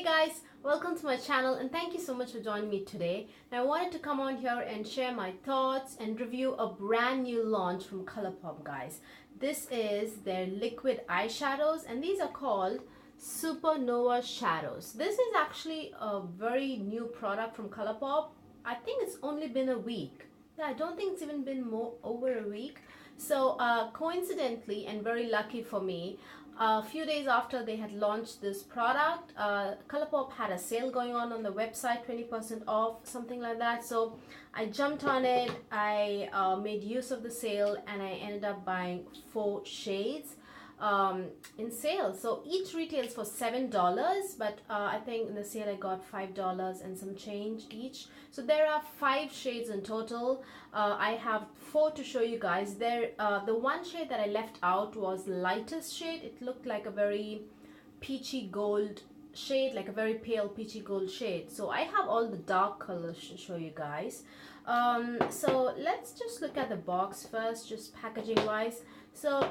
guys, welcome to my channel and thank you so much for joining me today. Now I wanted to come on here and share my thoughts and review a brand new launch from ColourPop, guys. This is their liquid eyeshadows and these are called Supernova Shadows. This is actually a very new product from ColourPop. I think it's only been a week. Yeah, I don't think it's even been over a week. So coincidentally and very lucky for me, a few days after they had launched this product, ColourPop had a sale going on the website, 20% off, something like that. So I jumped on it, I made use of the sale, and I ended up buying 4 shades in sale. So each retails for $7, but I think in the sale I got $5 and some change each. So there are 5 shades in total. I have 4 to show you guys. There, the one shade that I left out was lightest shade. It looked like a very peachy gold shade, like a very pale peachy gold shade. So I have all the dark colors to show you guys. So let's just look at the box first, just packaging wise. So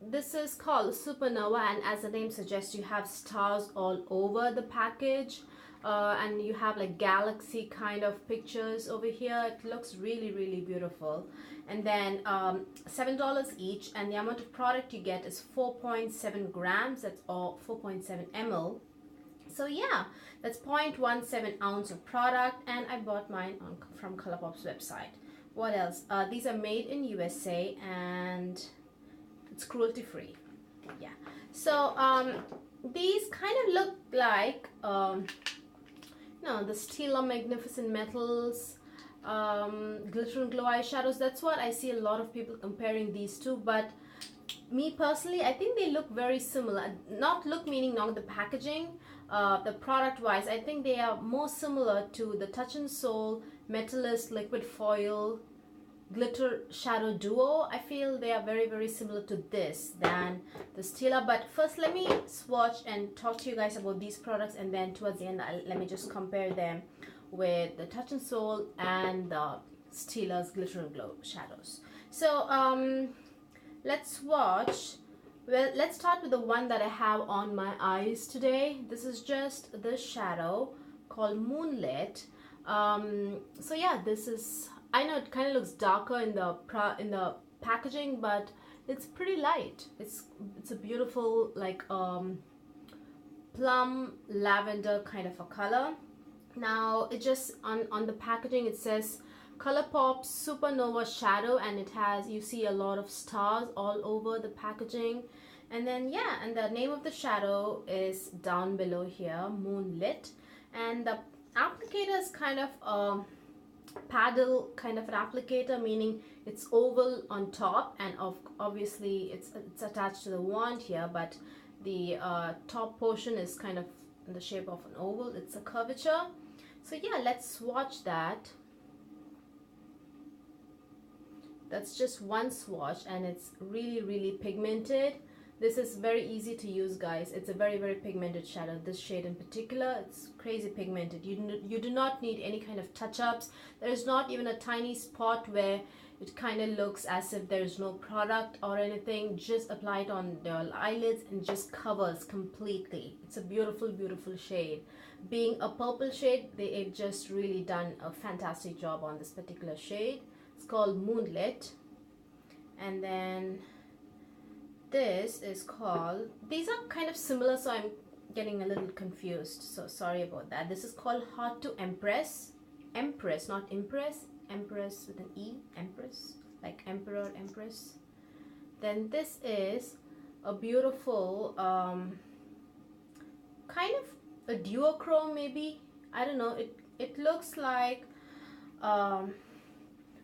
this is called Supernova, and as the name suggests, you have stars all over the package, and you have like galaxy kind of pictures over here. It looks really beautiful. And then $7 each, and the amount of product you get is 4.7 grams. That's all 4.7 ml. So yeah, that's 0.17 ounce of product, and I bought mine from ColourPop's website. What else? These are made in USA and it's cruelty free. Yeah. So these kind of look like the Stila Magnificent Metals glitter and glow eyeshadows. That's what I see a lot of people comparing these two, but me personally, I think they look very similar. Not look meaning not the packaging, the product wise, I think they are more similar to the Touch and Soul Metallist liquid foil glitter shadow duo. I feel they are very similar to this than the Stila. But first let me swatch and talk to you guys about these products, and then towards the end let me just compare them with the Touch and Soul and the Stila's glitter and glow shadows. So let's swatch. Well, let's start with the one that I have on my eyes today. This is just the shadow called Moonlit. So yeah, this is, I know it kind of looks darker in the packaging, but it's pretty light. It's a beautiful like plum lavender kind of a color. Now it just on the packaging it says ColourPop Supernova Shadow, and it has, you see a lot of stars all over the packaging. And then yeah, and the name of the shadow is down below here, Moonlit. And the applicator is kind of paddle kind of an applicator, meaning it's oval on top, and obviously it's attached to the wand here, but the top portion is kind of in the shape of an oval. It's a curvature. So yeah, let's swatch that. That's just one swatch, and it's really pigmented. This is very easy to use, guys. It's a very pigmented shadow. This shade in particular, it's crazy pigmented. You do not need any kind of touch-ups. There's not even a tiny spot where it kind of looks as if there's no product or anything. Just apply it on the eyelids and just covers completely. It's a beautiful shade. Being a purple shade, they've just really done a fantastic job on this particular shade. It's called Moonlit. And then this is called, these are kind of similar, so I'm getting a little confused, so sorry about that. This is called Hard to Empress. Empress, not impress. Empress with an E. Empress, like emperor, empress. Then this is a beautiful kind of a duochrome, maybe, I don't know. It looks like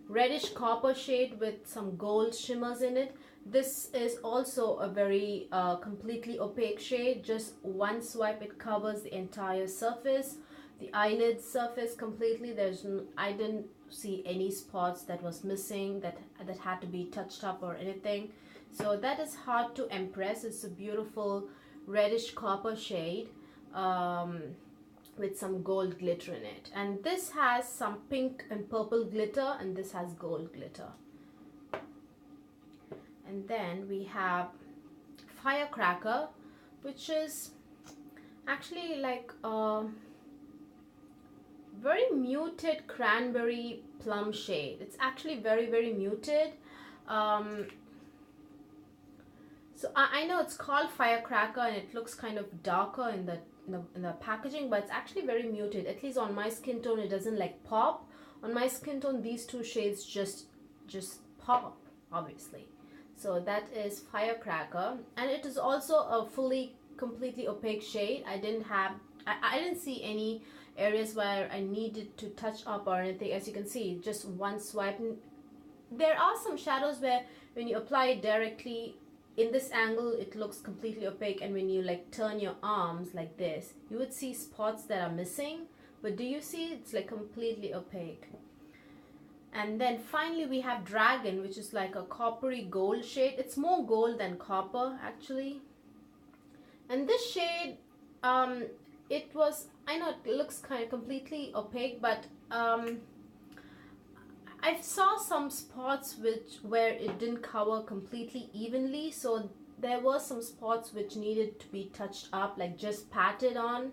reddish copper shade with some gold shimmers in it. This is also a very completely opaque shade. Just one swipe, it covers the entire surface, the eyelid surface completely. I didn't see any spots that was missing, that had to be touched up or anything. So that is Hard to Empress. It's a beautiful reddish copper shade with some gold glitter in it, and this has some pink and purple glitter, and this has gold glitter. And then we have Firecracker, which is, actually like very muted cranberry plum shade. It's actually very muted. So I know it's called firecracker and it looks kind of darker in the packaging, but it's actually very muted. At least on my skin tone, it doesn't like pop. On my skin tone, these two shades just pop, obviously. So that is firecracker, and it is also a completely opaque shade. I didn't see any areas where I needed to touch up or anything. As you can see, just one swipe. There are some shadows where when you apply it directly in this angle, it looks completely opaque, and when you like turn your arms like this, you would see spots that are missing. But do you see? It's like completely opaque. And then finally we have Dragon, which is like a coppery gold shade. It's more gold than copper actually. And this shade, it was, I know it looks kind of completely opaque, but I saw some spots where it didn't cover completely evenly, so there were some spots which needed to be touched up, like just patted on.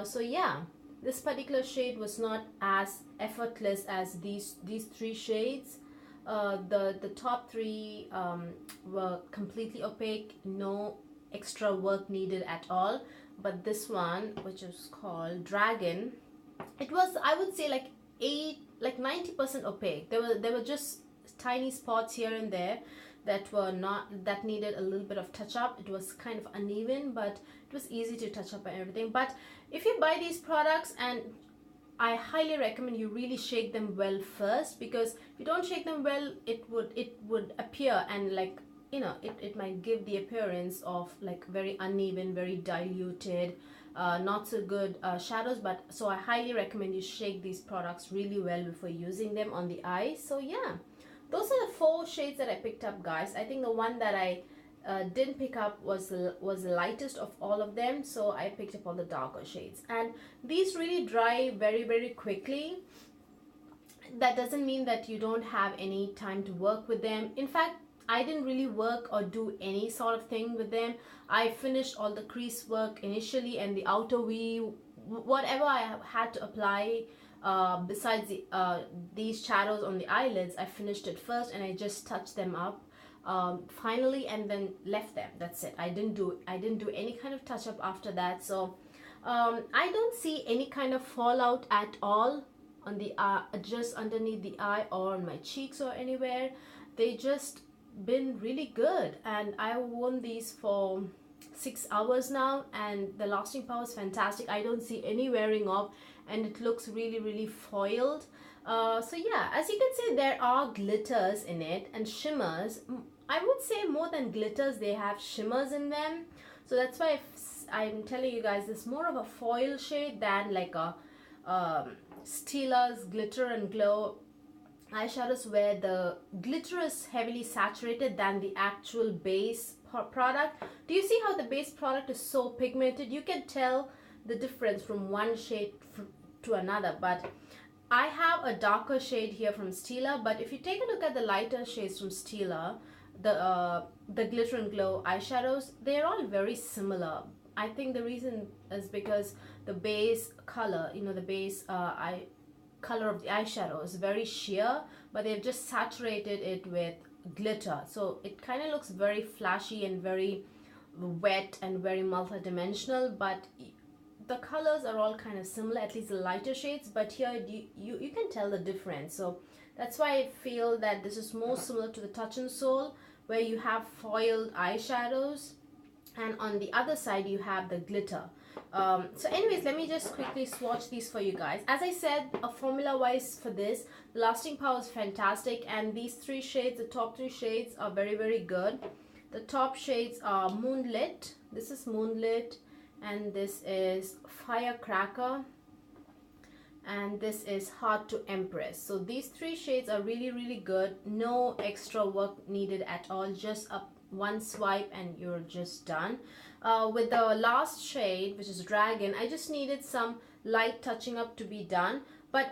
So yeah, this particular shade was not as effortless as these three shades. The top three were completely opaque, no extra work needed at all. But this one, which is called Dragon, it was, I would say, like 90% opaque. There were just tiny spots here and there that needed a little bit of touch up. It was kind of uneven, but it was easy to touch up and everything. But if you buy these products, and I highly recommend you really shake them well first, because if you don't shake them well, it would appear, and like, you know, it might give the appearance of like very uneven, very diluted, not so good shadows. But so I highly recommend you shake these products really well before using them on the eyes. So yeah, those are the 4 shades that I picked up, guys. I think the one that I didn't pick up was the lightest of all of them, so I picked up all the darker shades. And these really dry very quickly. That doesn't mean that you don't have any time to work with them. In fact, I didn't really work or do any sort of thing with them. I finished all the crease work initially, and the outer V, whatever I had to apply besides these shadows on the eyelids, I finished it first, and I just touched them up finally, and then left them. That's it. I didn't do any kind of touch up after that. So I don't see any kind of fallout at all on the just underneath the eye or on my cheeks or anywhere. They just been really good, and I worn these for 6 hours now, and the lasting power is fantastic. I don't see any wearing off, and it looks really foiled. So yeah, as you can see, there are glitters in it and shimmers. I would say more than glitters, they have shimmers in them. So that's why I'm telling you guys, this is more of a foil shade than like a Stila's Glitter and Glow eyeshadows, where the glitter is heavily saturated than the actual base product. Do you see how the base product is so pigmented? You can tell the difference from one shade to another. But I have a darker shade here from Stila, but if you take a look at the lighter shades from Stila, the Glitter and Glow eyeshadows, they're all very similar. I think the reason is because the base color, you know, the base color of the eyeshadow is very sheer, but they've just saturated it with glitter, so it kind of looks very flashy and very wet and very multi-dimensional. But the colors are all kind of similar, at least the lighter shades, but here you can tell the difference. So that's why I feel that this is more similar to the Touch and Soul, where you have foiled eyeshadows, and on the other side you have the glitter. So anyways, let me just quickly swatch these for you guys. As I said, formula wise for this, the lasting power is fantastic, and these 3 shades, the top 3 shades, are very good. The top shades are Moonlit, this is Moonlit, and this is Firecracker, and this is Hard to Empress. So these 3 shades are really good. No extra work needed at all, just one swipe and you're just done. With the last shade, which is Dragon, I just needed some light touching up to be done. But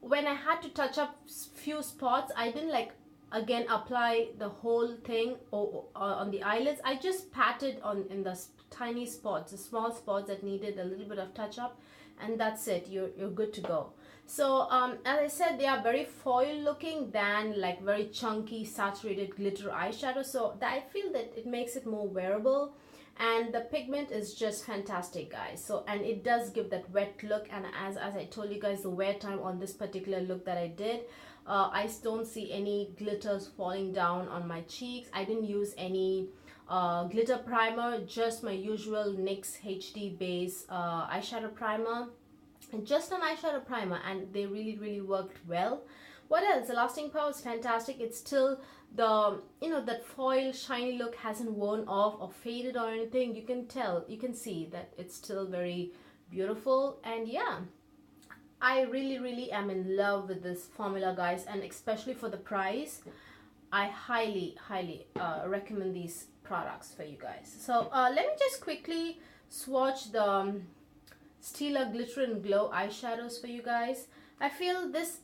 when I had to touch up few spots, I didn't like again apply the whole thing on the eyelids. I just patted in the tiny spots, the small spots that needed a little bit of touch up, and that's it. You're good to go. So as I said, they are very foil looking than like very chunky saturated glitter eyeshadow, so that I feel that it makes it more wearable. And the pigment is just fantastic, guys. So, and it does give that wet look, and as I told you guys, the wear time on this particular look that I did, I don't see any glitters falling down on my cheeks. I didn't use any glitter primer, just my usual NYX HD base eyeshadow primer, and just an eyeshadow primer, and they really worked well. What else? The lasting power is fantastic. It's still the, you know, that foil shiny look hasn't worn off or faded or anything. You can tell, you can see that it's still very beautiful. And yeah, I really am in love with this formula, guys, and especially for the price, I highly recommend these products for you guys. So let me just quickly swatch the Stila Glitter and Glow eyeshadows for you guys. I feel this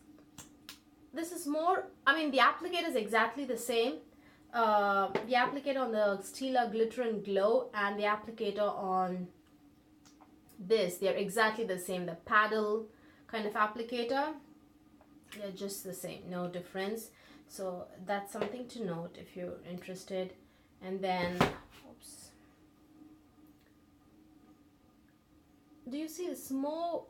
is more, I mean, the applicator is exactly the same. The applicator on the Stila Glitter and Glow and the applicator on this, they're exactly the same. The paddle kind of applicator, they're just the same, no difference. So that's something to note if you're interested. And then, oops, do you see it's more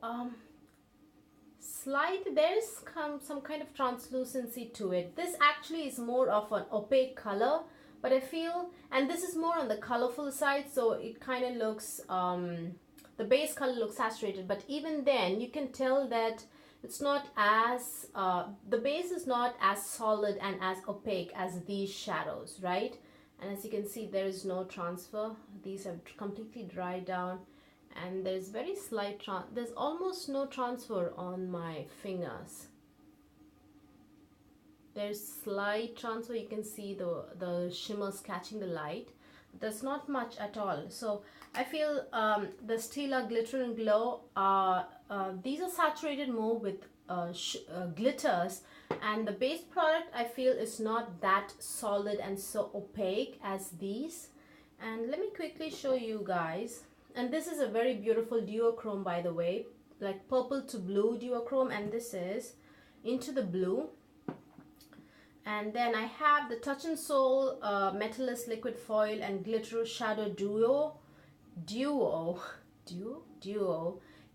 slight, there's some kind of translucency to it. This actually is more of an opaque color, but I feel, and this is more on the colorful side, so it kind of looks the base color looks saturated, but even then you can tell that it's not as the base is not as solid and as opaque as these shadows, right? And as you can see, there is no transfer. These have completely dried down, and there's very slight there's almost no transfer on my fingers. There's slight transfer, you can see the shimmers catching the light. There's not much at all. So I feel the Stila Glitter and Glow, these are saturated more with glitters, and the base product I feel is not that solid and so opaque as these. And let me quickly show you guys. And this is a very beautiful duochrome, by the way, like purple to blue duochrome, and this is into the blue. And then I have the Touch and Soul Metallist liquid foil and glitter shadow duo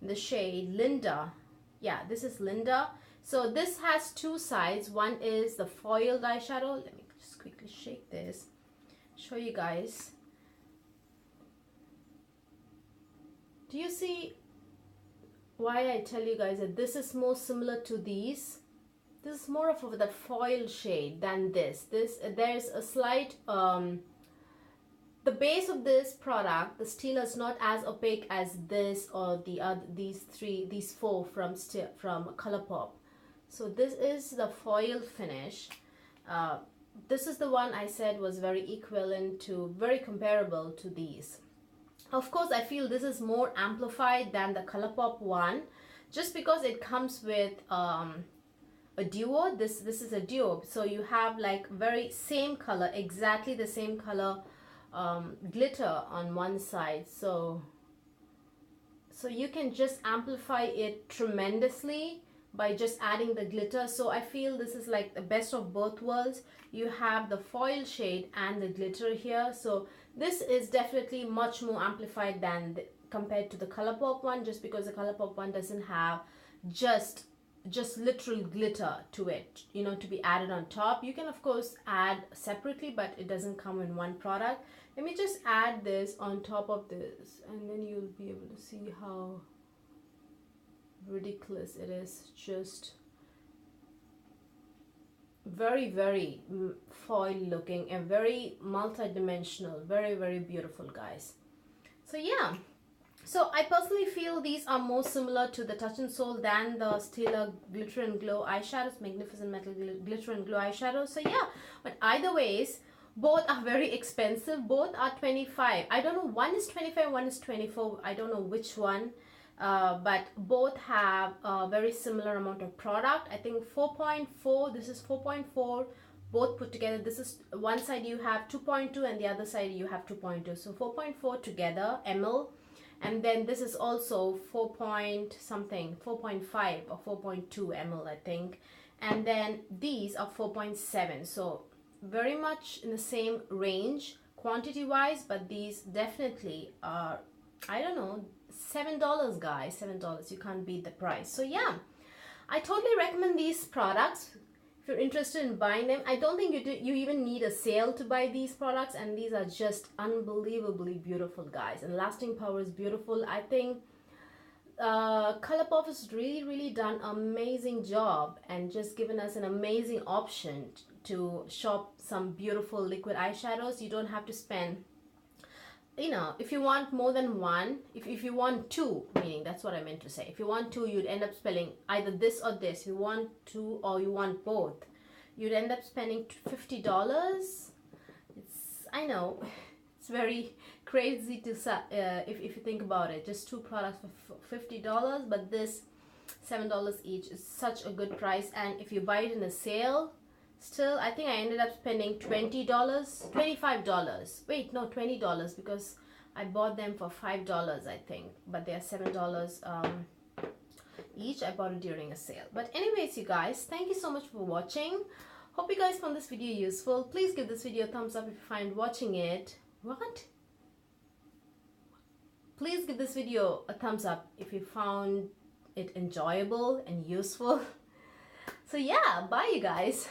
in the shade Linda. Yeah, this is Linda. So this has two sides. One is the foiled eyeshadow. Let me just quickly shake this, show you guys. Do you see why I tell you guys that this is more similar to these? This is more of that foil shade than this. There's a slight the base of this product, the Stila, is not as opaque as this or the other, these four from ColourPop. So this is the foil finish. This is the one I said was very equivalent to, very comparable to these. Of course, I feel this is more amplified than the ColourPop one, just because it comes with a duo. This is a duo, so you have like very same color, exactly the same color glitter on one side, so you can just amplify it tremendously by just adding the glitter. So I feel this is like the best of both worlds. You have the foil shade and the glitter here, so this is definitely much more amplified than compared to the ColourPop one, just because the ColourPop one doesn't have just literal glitter to it, you know, to be added on top. You can of course add separately, but it doesn't come in one product. Let me just add this on top of this, and then you'll be able to see how ridiculous it is. Just very foil looking and very multi-dimensional, very beautiful, guys. So yeah, so I personally feel these are more similar to the Touch and Soul than the Stila Glitter and Glow eyeshadows, Magnificent Metal Glitter and Glow eyeshadows. So yeah, but either ways, both are very expensive. Both are 25. I don't know, one is 25, one is 24. I don't know which one, but both have a very similar amount of product. I think 4.4, this is 4.4, both put together. This is one side you have 2.2 and the other side you have 2.2, so 4.4 together ml. And then this is also 4 point something, 4.5 or 4.2 ml, I think. And then these are 4.7, so very much in the same range quantity wise, but these definitely are, I don't know, $7 guys, $7. You can't beat the price. So yeah, I totally recommend these products if you're interested in buying them. I don't think you even need a sale to buy these products, and these are just unbelievably beautiful, guys, and lasting power is beautiful. I think ColourPop has really done an amazing job and just given us an amazing option to shop some beautiful liquid eyeshadows. You don't have to spend, you know, if you want more than one, if you want two, meaning that's what I meant to say, if you want two, you'd end up spending either this or this. If you want two or you want both, you'd end up spending $50. It's, I know, it's very crazy to if you think about it, just two products for $50, but this $7 each is such a good price. And if you buy it in a sale, still, I think I ended up spending $20, $25. Wait, no, $20, because I bought them for $5, I think. But they are $7 each. I bought it during a sale. But anyways, you guys, thank you so much for watching. Hope you guys found this video useful. Please give this video a thumbs up if you find watching it. What? Please give this video a thumbs up if you found it enjoyable and useful. So yeah, bye you guys.